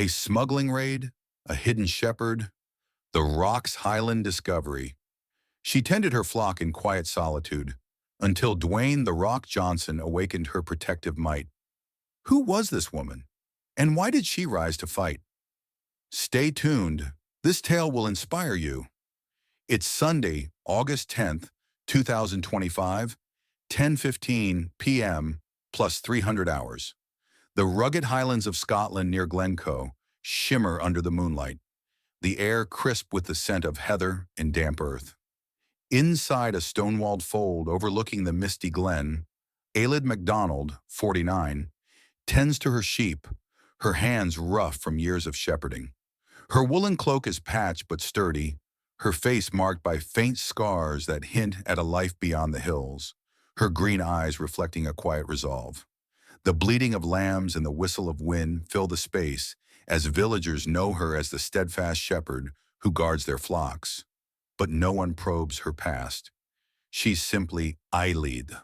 A smuggling raid, a hidden shepherd, the Rock's Highland discovery. She tended her flock in quiet solitude until Dwayne "The Rock" Johnson awakened her protective might. Who was this woman? And why did she rise to fight? Stay tuned. This tale will inspire you. It's Sunday, August 10th, 2025, 10:15 p.m. plus 300 hours. The rugged highlands of Scotland near Glencoe shimmer under the moonlight, the air crisp with the scent of heather and damp earth. Inside a stone-walled fold overlooking the misty glen, Ailid MacDonald, 49, tends to her sheep, her hands rough from years of shepherding. Her woolen cloak is patched but sturdy, her face marked by faint scars that hint at a life beyond the hills, her green eyes reflecting a quiet resolve. The bleating of lambs and the whistle of wind fill the space as villagers know her as the steadfast shepherd who guards their flocks. But no one probes her past. She's simply Ailid.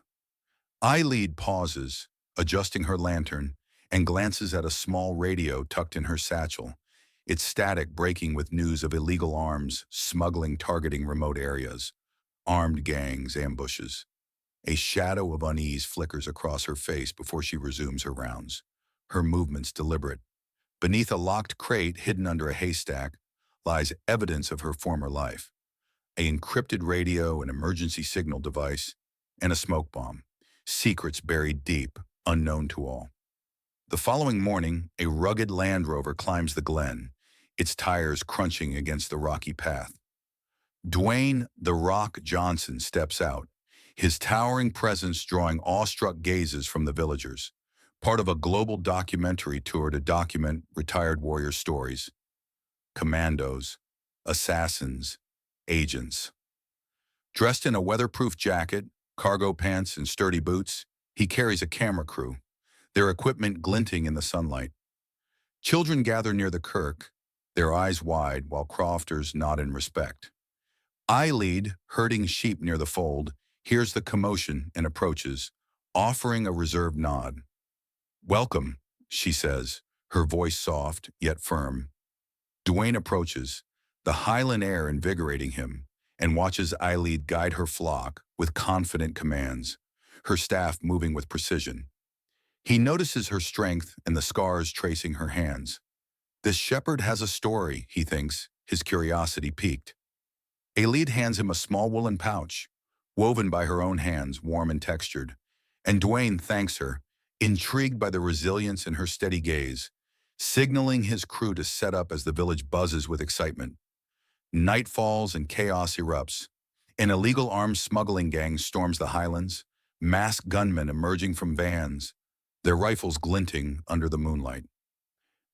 Ailid pauses, adjusting her lantern, and glances at a small radio tucked in her satchel, its static breaking with news of illegal arms, smuggling targeting remote areas, armed gangs, ambushes. A shadow of unease flickers across her face before she resumes her rounds, her movements deliberate. Beneath a locked crate hidden under a haystack lies evidence of her former life: an encrypted radio, an emergency signal device, and a smoke bomb. Secrets buried deep, unknown to all. The following morning, a rugged Land Rover climbs the glen, its tires crunching against the rocky path. Dwayne "The Rock" Johnson steps out, his towering presence drawing awestruck gazes from the villagers, part of a global documentary tour to document retired warrior stories. Commandos, assassins, agents. Dressed in a weatherproof jacket, cargo pants, and sturdy boots, he carries a camera crew, their equipment glinting in the sunlight. Children gather near the kirk, their eyes wide while crofters nod in respect. Ailid, herding sheep near the fold, hears the commotion and approaches, offering a reserved nod. "Welcome," she says, her voice soft yet firm. Dwayne approaches, the Highland air invigorating him, and watches Ailid guide her flock with confident commands, her staff moving with precision. He notices her strength and the scars tracing her hands. This shepherd has a story, he thinks, his curiosity piqued. Ailid hands him a small woolen pouch, woven by her own hands, warm and textured, and Dwayne thanks her, intrigued by the resilience in her steady gaze, signaling his crew to set up as the village buzzes with excitement. Night falls and chaos erupts. An illegal arms smuggling gang storms the highlands, masked gunmen emerging from vans, their rifles glinting under the moonlight.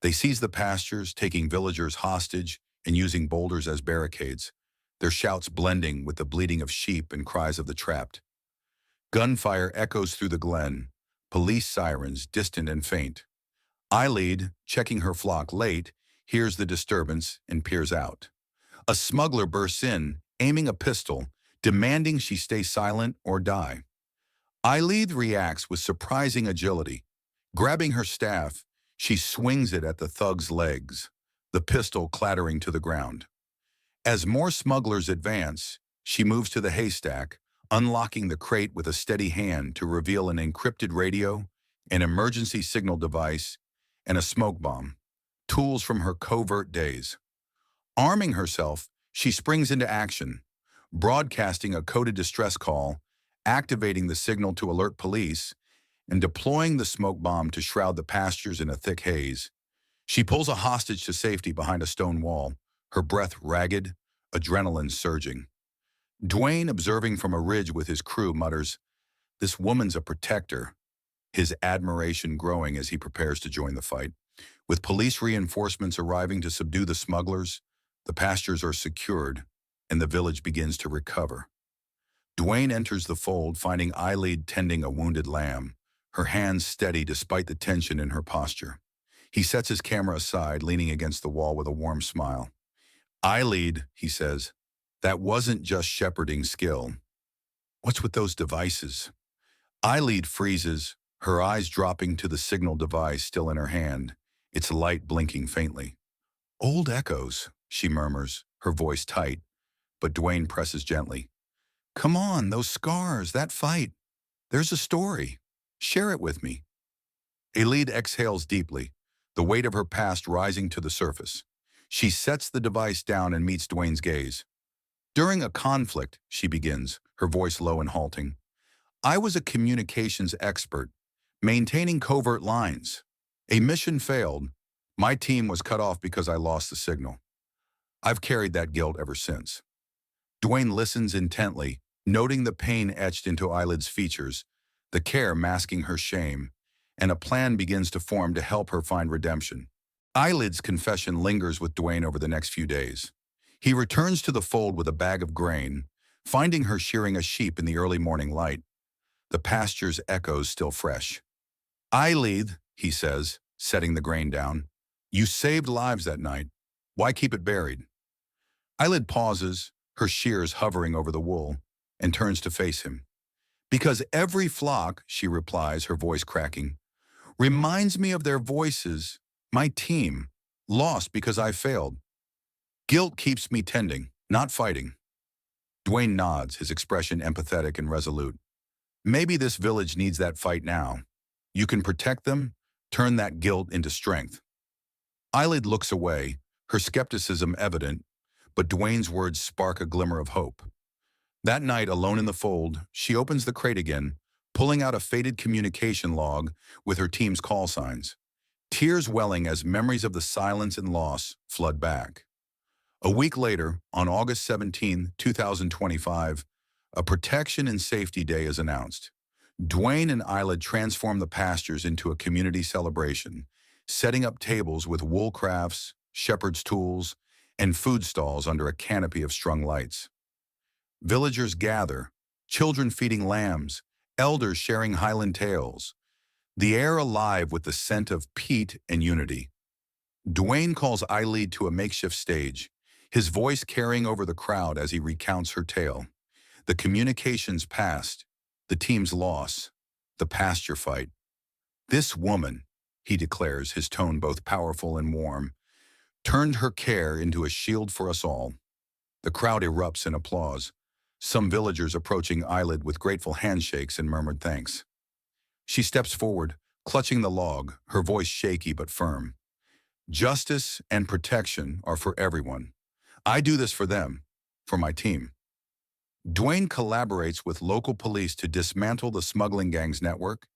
They seize the pastures, taking villagers hostage and using boulders as barricades, their shouts blending with the bleating of sheep and cries of the trapped. Gunfire echoes through the glen, police sirens distant and faint. Ailid, checking her flock late, hears the disturbance and peers out. A smuggler bursts in, aiming a pistol, demanding she stay silent or die. Ailid reacts with surprising agility. Grabbing her staff, she swings it at the thug's legs, the pistol clattering to the ground. As more smugglers advance, she moves to the haystack, unlocking the crate with a steady hand to reveal an encrypted radio, an emergency signal device, and a smoke bomb, tools from her covert days. Arming herself, she springs into action, broadcasting a coded distress call, activating the signal to alert police, and deploying the smoke bomb to shroud the pastures in a thick haze. She pulls a hostage to safety behind a stone wall, her breath ragged, adrenaline surging. Dwayne, observing from a ridge with his crew, mutters, "This woman's a protector," his admiration growing as he prepares to join the fight. With police reinforcements arriving to subdue the smugglers, the pastures are secured, and the village begins to recover. Dwayne enters the fold, finding Ailid tending a wounded lamb, her hands steady despite the tension in her posture. He sets his camera aside, leaning against the wall with a warm smile. "Ailid," he says, "that wasn't just shepherding skill. What's with those devices?" Ailid freezes, her eyes dropping to the signal device still in her hand, its light blinking faintly. Old echoes, she murmurs, her voice tight, but Dwayne presses gently. Come on, those scars, that fight. There's a story. Share it with me. Elide exhales deeply, the weight of her past rising to the surface. She sets the device down and meets Dwayne's gaze. During a conflict, she begins, her voice low and halting, I was a communications expert, maintaining covert lines. A mission failed. My team was cut off because I lost the signal. I've carried that guilt ever since. Dwayne listens intently, noting the pain etched into Eyelid's features, the care masking her shame, and a plan begins to form to help her find redemption. Eyelid's confession lingers with Dwayne over the next few days. He returns to the fold with a bag of grain, finding her shearing a sheep in the early morning light, the pasture's echoes still fresh. Eyelid, he says, setting the grain down, you saved lives that night. Why keep it buried? Eyelid pauses, her shears hovering over the wool, and turns to face him. Because every flock, she replies, her voice cracking, reminds me of their voices, my team, lost because I failed. Guilt keeps me tending, not fighting. Dwayne nods, his expression empathetic and resolute. Maybe this village needs that fight now. You can protect them, turn that guilt into strength. Eyelid looks away, her skepticism evident, but Dwayne's words spark a glimmer of hope. That night, alone in the fold, she opens the crate again, pulling out a faded communication log with her team's call signs, tears welling as memories of the silence and loss flood back. A week later, on August 17, 2025, a Protection and Safety Day is announced. Dwayne and Eyelid transform the pastures into a community celebration, setting up tables with wool crafts, shepherd's tools, and food stalls under a canopy of strung lights. Villagers gather, children feeding lambs, elders sharing Highland tales, the air alive with the scent of peat and unity. Dwayne calls Eyelid to a makeshift stage, his voice carrying over the crowd as he recounts her tale. The communications past, the team's loss, the pasture fight. This woman, he declares, his tone both powerful and warm, turned her care into a shield for us all. The crowd erupts in applause, some villagers approaching Eyelid with grateful handshakes and murmured thanks. She steps forward, clutching the log, her voice shaky but firm. Justice and protection are for everyone. I do this for them, for my team. Dwayne collaborates with local police to dismantle the smuggling gang's network,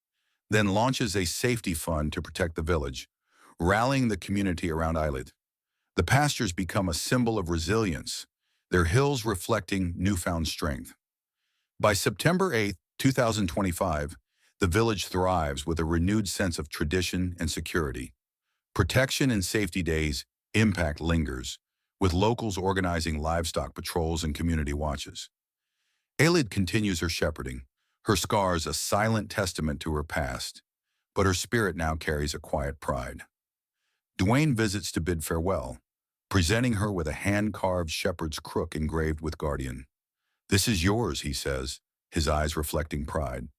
then launches a safety fund to protect the village, rallying the community around Eyelid. The pastures become a symbol of resilience, their hills reflecting newfound strength. By September 8, 2025, the village thrives with a renewed sense of tradition and security. Protection and Safety Days impact lingers, with locals organizing livestock patrols and community watches. Eyelid continues her shepherding, her scars a silent testament to her past, but her spirit now carries a quiet pride. Dwayne visits to bid farewell, presenting her with a hand-carved shepherd's crook engraved with Guardian. This is yours, he says, his eyes reflecting pride.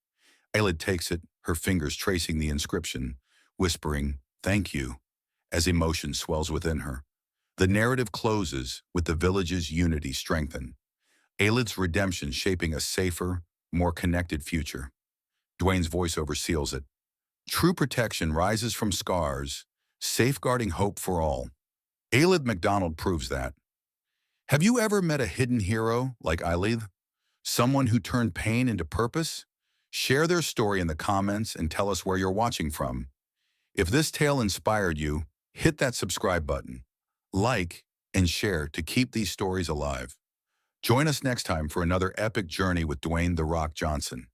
Eyelid takes it, her fingers tracing the inscription, whispering, thank you, as emotion swells within her. The narrative closes with the village's unity strengthened, Eyelid's redemption shaping a safer, more connected future. Dwayne's voiceover seals it. True protection rises from scars, safeguarding hope for all. Eyelid MacDonald proves that. Have you ever met a hidden hero like Eyelid? Someone who turned pain into purpose? Share their story in the comments and tell us where you're watching from. If this tale inspired you, hit that subscribe button, like, and share to keep these stories alive. Join us next time for another epic journey with Dwayne "The Rock" Johnson.